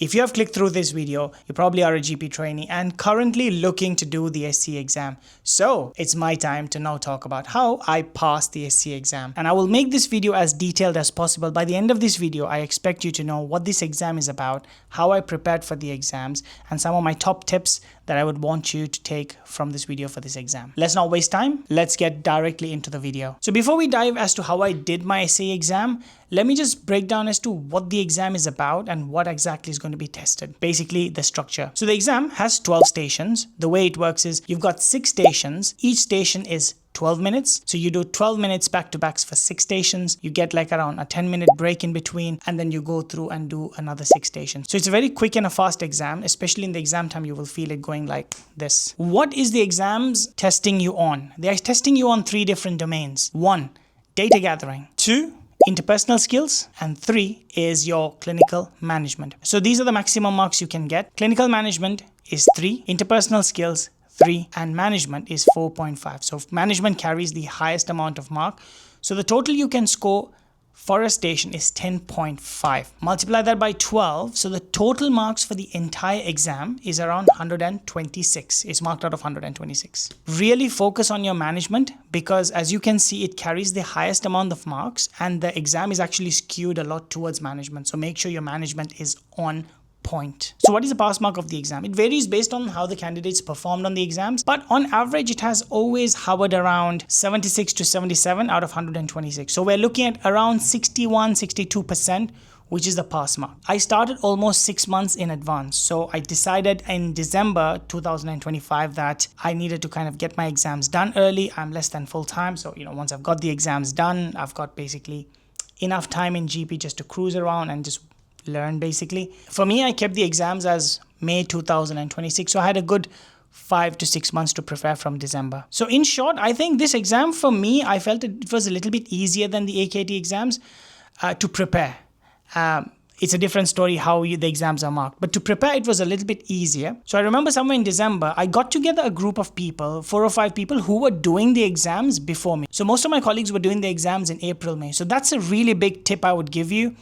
If you have clicked through this video, you probably are a GP trainee and currently looking to do the SCA exam. So it's my time to now talk about how I passed the SCA exam. And I will make this video as detailed as possible. By the end of this video, I expect you to know what this exam is about, how I prepared for the exams, and some of my top tips that I would want you to take from this video for this exam. Let's not waste time. Let's get directly into the video. So before we dive as to how I did my SCA exam, let me just break down as to what the exam is about and what exactly is going to be tested. Basically, the structure. So the exam has 12 stations. The way it works is you've got 6 stations. Each station is 12 minutes. So you do 12 minutes back to backs for 6 stations. You get like around a 10-minute break in between, and then you go through and do another 6 stations. So it's a very quick and a fast exam, especially in the exam time, you will feel it going like this. What is the exams testing you on? They are testing you on 3 different domains. 1, data gathering. 2, interpersonal skills, and 3 is your clinical management. So these are the maximum marks you can get. Clinical management is 3, interpersonal skills 3, and management is 4.5. So management carries the highest amount of mark. So the total you can score for a station is 10.5. Multiply that by 12. So the total marks for the entire exam is around 126. It's marked out of 126. Really focus on your management because as you can see, it carries the highest amount of marks and the exam is actually skewed a lot towards management. So make sure your management is on point. So what is the pass mark of the exam? It varies based on how the candidates performed on the exams, but on average it has always hovered around 76 to 77 out of 126. So we're looking at around 61-62%, which is the pass mark. I started almost 6 months in advance. So I decided in December 2025 that I needed to kind of get my exams done early. I'm less than full time. So, once I've got the exams done, I've got basically enough time in GP just to cruise around and just learn basically. For me, I kept the exams as May 2026. So I had a good 5 to 6 months to prepare from December. So in short, I think this exam for me, I felt it was a little bit easier than the AKT exams to prepare. It's a different story how the exams are marked, but to prepare it was a little bit easier. So I remember somewhere in December, I got together a group of people, 4 or 5 people who were doing the exams before me. So most of my colleagues were doing the exams in April, May. So that's a really big tip I would give you.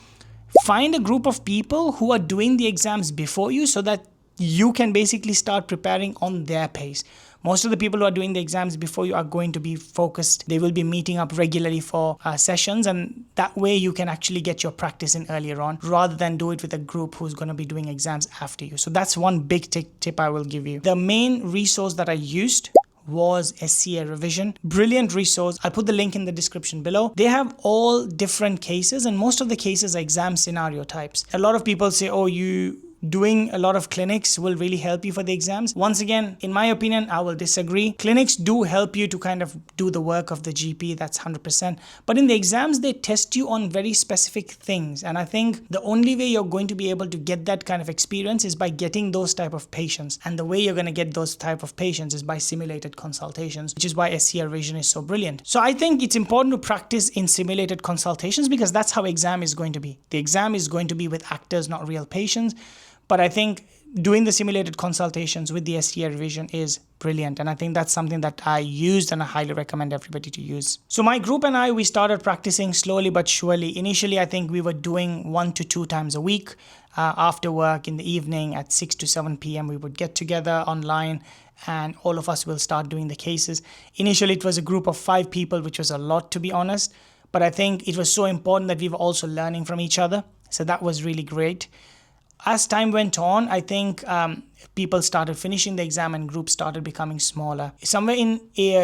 Find a group of people who are doing the exams before you so that you can basically start preparing on their pace. Most of the people who are doing the exams before you are going to be focused. They will be meeting up regularly for sessions, and that way you can actually get your practice in earlier on rather than do it with a group who's going to be doing exams after you. So that's one big tip I will give you. The main resource that I used was SCA revision. Brilliant resource. I'll put the link in the description below. They have all different cases and most of the cases are exam scenario types. A lot of people say, oh, you doing a lot of clinics will really help you for the exams. Once again, in my opinion, I will disagree. Clinics do help you to kind of do the work of the GP, that's 100%. But in the exams, they test you on very specific things. And I think the only way you're going to be able to get that kind of experience is by getting those type of patients. And the way you're going to get those type of patients is by simulated consultations, which is why SCA revision is so brilliant. So I think it's important to practice in simulated consultations because that's how exam is going to be. The exam is going to be with actors, not real patients. But I think doing the simulated consultations with the SCA revision is brilliant. And I think that's something that I used and I highly recommend everybody to use. So my group and I, we started practicing slowly but surely. Initially, I think we were doing 1 to 2 times a week. After work in the evening at 6 to 7 p.m. we would get together online and all of us will start doing the cases. Initially, it was a group of 5 people, which was a lot to be honest. But I think it was so important that we were also learning from each other. So that was really great. As time went on, I think people started finishing the exam and groups started becoming smaller. Somewhere in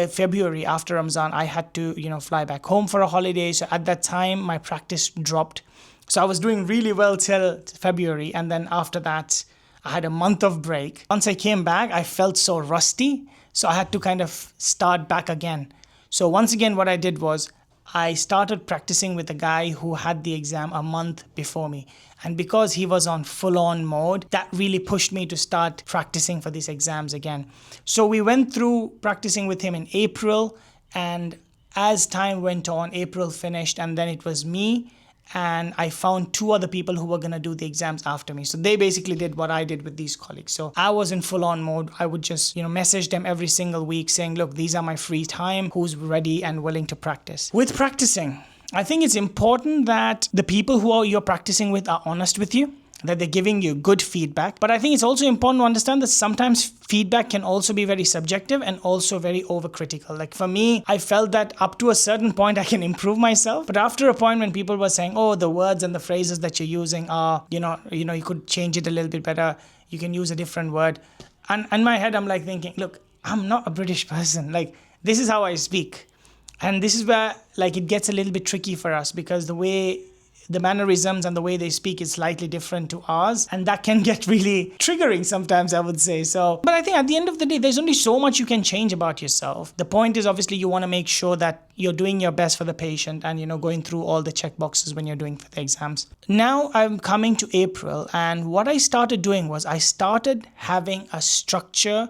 February after Ramzan, I had to, fly back home for a holiday. So at that time, my practice dropped. So I was doing really well till February. And then after that, I had a month of break. Once I came back, I felt so rusty. So I had to kind of start back again. So once again, what I did was I started practicing with a guy who had the exam a month before me. And because he was on full-on mode, that really pushed me to start practicing for these exams again. So we went through practicing with him in April. And as time went on, April finished and then it was me. And I found 2 other people who were going to do the exams after me. So they basically did what I did with these colleagues. So I was in full-on mode. I would just, message them every single week saying, look, these are my free time. Who's ready and willing to practice? With practicing, I think it's important that the people who you're practicing with are honest with you. that they're giving you good feedback. But I think it's also important to understand that sometimes feedback can also be very subjective and also very overcritical. Like for me, I felt that up to a certain point I can improve myself, but after a point when people were saying, oh, the words and the phrases that you're using are, you could change it a little bit better, you can use a different word. And in my head, I'm like thinking, look, I'm not a British person. Like, this is how I speak. And this is where like it gets a little bit tricky for us, because the mannerisms and the way they speak is slightly different to ours, and that can get really triggering sometimes, I would say. So, but I think at the end of the day, there's only so much you can change about yourself. The point is, obviously, you want to make sure that you're doing your best for the patient and, going through all the check boxes when you're doing for the exams. Now I'm coming to April, and what I started doing was I started having a structure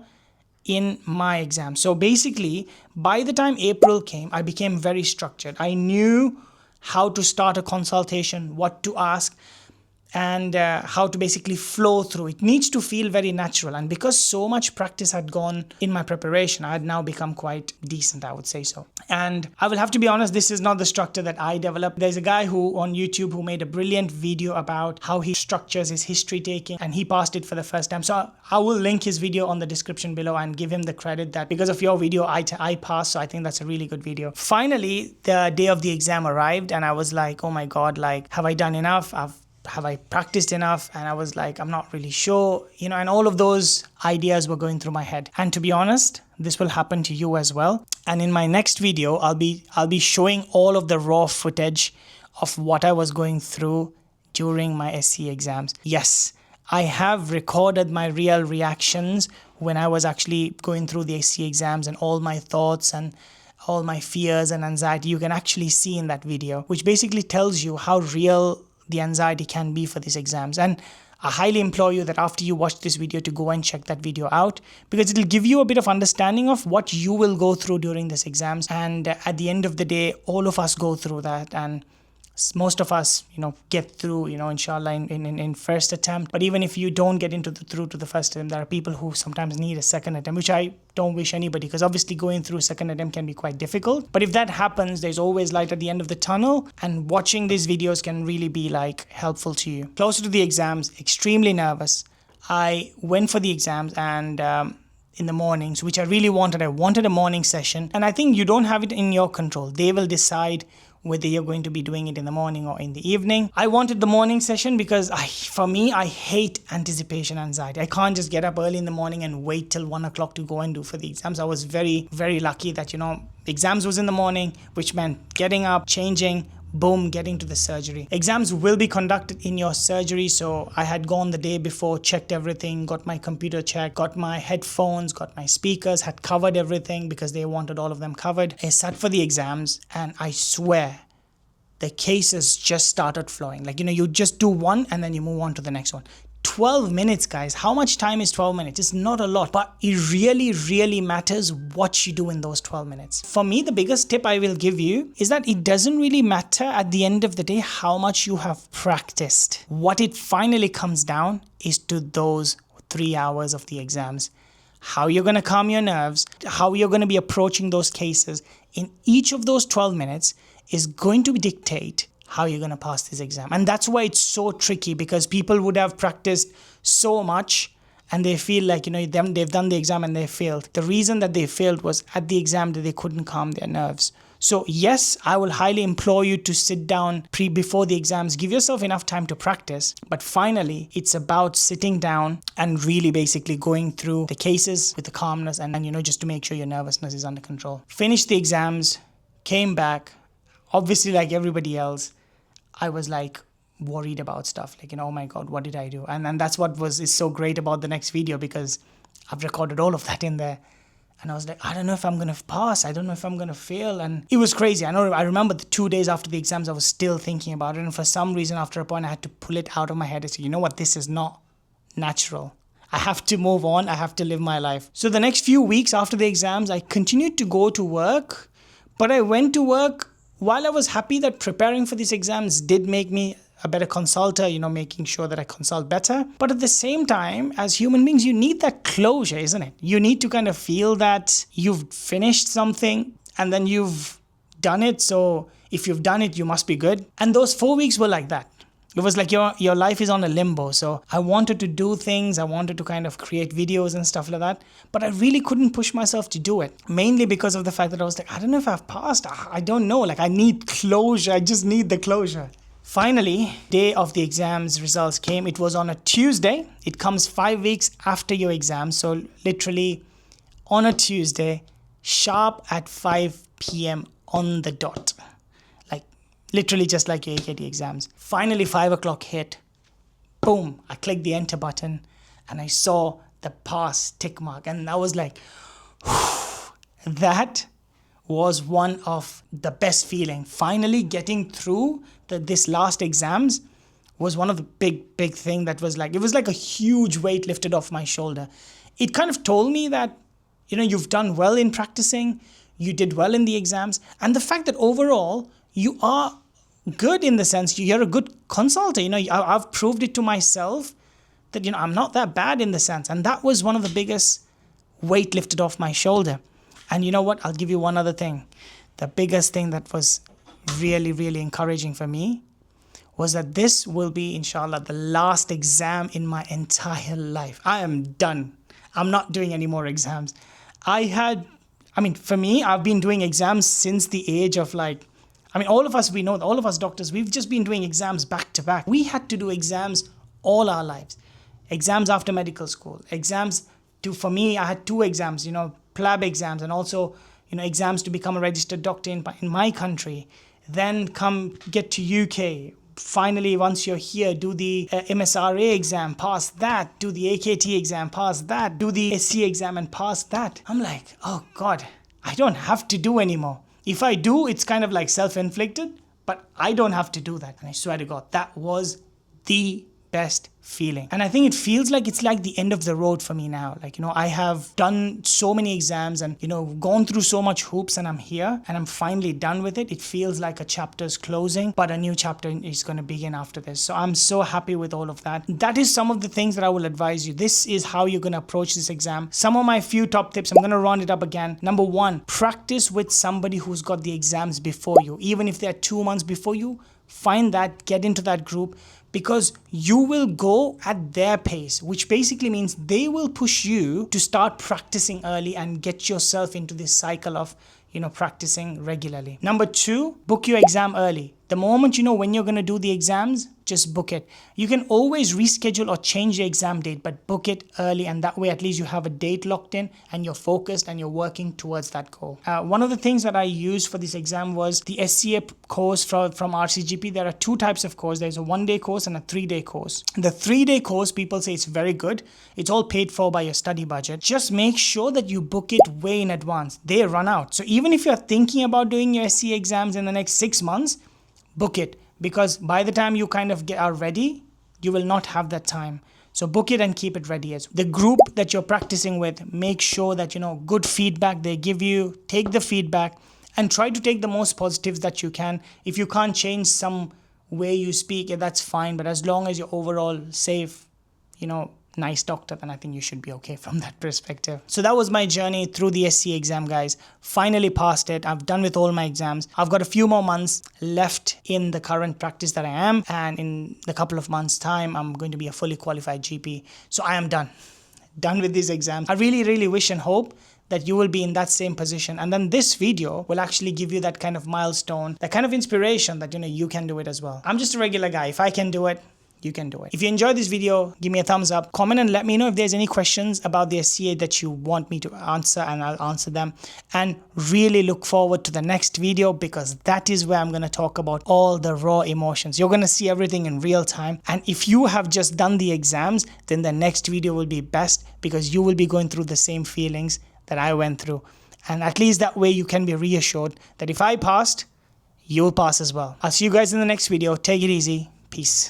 in my exam. So basically, by the time April came, I became very structured. I knew how to start a consultation, what to ask, and how to basically flow through. It needs to feel very natural. And because so much practice had gone in my preparation, I had now become quite decent, I would say so. And I will have to be honest, this is not the structure that I developed. There's a guy who on YouTube who made a brilliant video about how he structures his history taking, and he passed it for the first time. So I will link his video on the description below and give him the credit that because of your video, I passed. So I think that's a really good video. Finally, the day of the exam arrived, and I was like, oh my God, like, have I done enough? Have I practiced enough? And I was like, I'm not really sure, and all of those ideas were going through my head. And to be honest, this will happen to you as well. And in my next video, I'll be showing all of the raw footage of what I was going through during my SCA exams. Yes, I have recorded my real reactions when I was actually going through the SCA exams, and all my thoughts and all my fears and anxiety you can actually see in that video, which basically tells you how real the anxiety can be for these exams. And I highly implore you that after you watch this video to go and check that video out, because it'll give you a bit of understanding of what you will go through during these exams. And at the end of the day, all of us go through that, and most of us, get through, inshallah, in first attempt. But even if you don't get through to the first attempt, there are people who sometimes need a second attempt, which I don't wish anybody, because obviously going through second attempt can be quite difficult. But if that happens, there's always light at the end of the tunnel, and watching these videos can really be like helpful to you. Closer to the exams, extremely nervous. I went for the exams, and in the mornings, which I really wanted. I wanted a morning session, and I think you don't have it in your control. They will decide whether you're going to be doing it in the morning or in the evening. I wanted the morning session because for me, I hate anticipation anxiety. I can't just get up early in the morning and wait till 1 o'clock to go and do for the exams. I was very, very lucky that, exams was in the morning, which meant getting up, changing, boom, getting to the surgery. Exams will be conducted in your surgery. So I had gone the day before, checked everything, got my computer checked, got my headphones, got my speakers, had covered everything because they wanted all of them covered. I sat for the exams, and I swear the cases just started flowing. Like, you just do one and then you move on to the next one. 12 minutes, guys. How much time is 12 minutes? It's not a lot, but it really, really matters what you do in those 12 minutes. For me, the biggest tip I will give you is that it doesn't really matter at the end of the day how much you have practiced. What it finally comes down is to those 3 hours of the exams. How you're going to calm your nerves, how you're going to be approaching those cases in each of those 12 minutes is going to dictate how you're going to pass this exam. And that's why it's so tricky, because people would have practiced so much and they feel like, they've done the exam and they failed. The reason that they failed was at the exam that they couldn't calm their nerves. So yes, I will highly implore you to sit down before the exams, give yourself enough time to practice. But finally, it's about sitting down and really basically going through the cases with the calmness and just to make sure your nervousness is under control. Finished the exams, came back. Obviously, like everybody else, I was like worried about stuff like, oh my God, what did I do? And that's what is so great about the next video, because I've recorded all of that in there. And I was like, I don't know if I'm going to pass. I don't know if I'm going to fail. And it was crazy. I remember the 2 days after the exams, I was still thinking about it. And for some reason, after a point, I had to pull it out of my head. I said, you know what? This is not natural. I have to move on. I have to live my life. So the next few weeks after the exams, I continued to go to work. But I went to work while I was happy that preparing for these exams did make me a better consulter, making sure that I consult better. But at the same time, as human beings, you need that closure, isn't it? You need to kind of feel that you've finished something and then you've done it. So if you've done it, you must be good. And those 4 weeks were like that. It was like your life is on a limbo. So I wanted to do things. I wanted to kind of create videos and stuff like that. But I really couldn't push myself to do it. Mainly because of the fact that I was like, I don't know if I've passed. I don't know. Like I need closure. I just need the closure. Finally, day of the exams results came. It was on a Tuesday. It comes 5 weeks after your exam. So literally on a Tuesday, sharp at 5 p.m. on the dot. Literally just like your AKT exams. Finally, 5 o'clock hit. Boom. I clicked the enter button and I saw the pass tick mark. And I was like, that was one of the best feeling. Finally getting through this last exams was one of the big thing that was like, it was like a huge weight lifted off my shoulder. It kind of told me that, you've done well in practicing. You did well in the exams. And the fact that overall you are good in the sense you're a good consultant. I've proved it to myself that, I'm not that bad in the sense. And that was one of the biggest weight lifted off my shoulder. And you know what? I'll give you one other thing. The biggest thing that was really, really encouraging for me was that this will be, inshallah, the last exam in my entire life. I am done. I'm not doing any more exams. For me, I've been doing exams since the age of all of us, we know, all of us doctors, we've just been doing exams back to back. We had to do exams all our lives. Exams after medical school. For me, I had 2 exams, PLAB exams, and also, exams to become a registered doctor in my country. Then get to UK. Finally, once you're here, do the MSRA exam, pass that. Do the AKT exam, pass that. Do the SCA exam and pass that. I'm like, oh God, I don't have to do anymore. If I do, it's kind of like self-inflicted, but I don't have to do that. And I swear to God, that was the best feeling. And I think it feels like it's like the end of the road for me now. I have done so many exams and, gone through so much hoops, and I'm here and I'm finally done with it. It feels like a chapter's closing, but a new chapter is going to begin after this. So I'm so happy with all of that. That is some of the things that I will advise you. This is how you're going to approach this exam. Some of my few top tips, I'm going to round it up again. Number 1, practice with somebody who's got the exams before you. Even if they're 2 months before you, find that, get into that group. Because you will go at their pace, which basically means they will push you to start practicing early and get yourself into this cycle of, practicing regularly. Number 2, book your exam early. The moment you know when you're going to do the exams, just book it. You can always reschedule or change your exam date, but book it early, and that way at least you have a date locked in and you're focused and you're working towards that goal. One of the things that I used for this exam was the SCA course from RCGP. There are 2 types of course. There's a 1-day course and a 3-day course. The 3-day course, people say it's very good. It's all paid for by your study budget. Just make sure that you book it way in advance. They run out. So even if you're thinking about doing your SCA exams in the next 6 months, book it, because by the time you kind of are ready, you will not have that time. So book it and keep it ready. As the group that you're practicing with, make sure that good feedback they give you, take the feedback and try to take the most positives that you can. If you can't change some way you speak, that's fine, but as long as you're overall safe, nice doctor, then I think you should be okay from that perspective. So that was my journey through the SCA exam, guys. Finally passed it. I've done with all my exams. I've got a few more months left in the current practice that I am, and in a couple of months time I'm going to be a fully qualified GP. So I am done with these exams. I really wish and hope that you will be in that same position, and then this video will actually give you that kind of milestone, that kind of inspiration that you can do it as well. I'm just a regular guy. If I can do it, you can do it. If you enjoyed this video, give me a thumbs up, comment and let me know if there's any questions about the SCA that you want me to answer, and I'll answer them. And really look forward to the next video, because that is where I'm going to talk about all the raw emotions. You're going to see everything in real time. And if you have just done the exams, then the next video will be best, because you will be going through the same feelings that I went through. And at least that way you can be reassured that if I passed, you'll pass as well. I'll see you guys in the next video. Take it easy. Peace.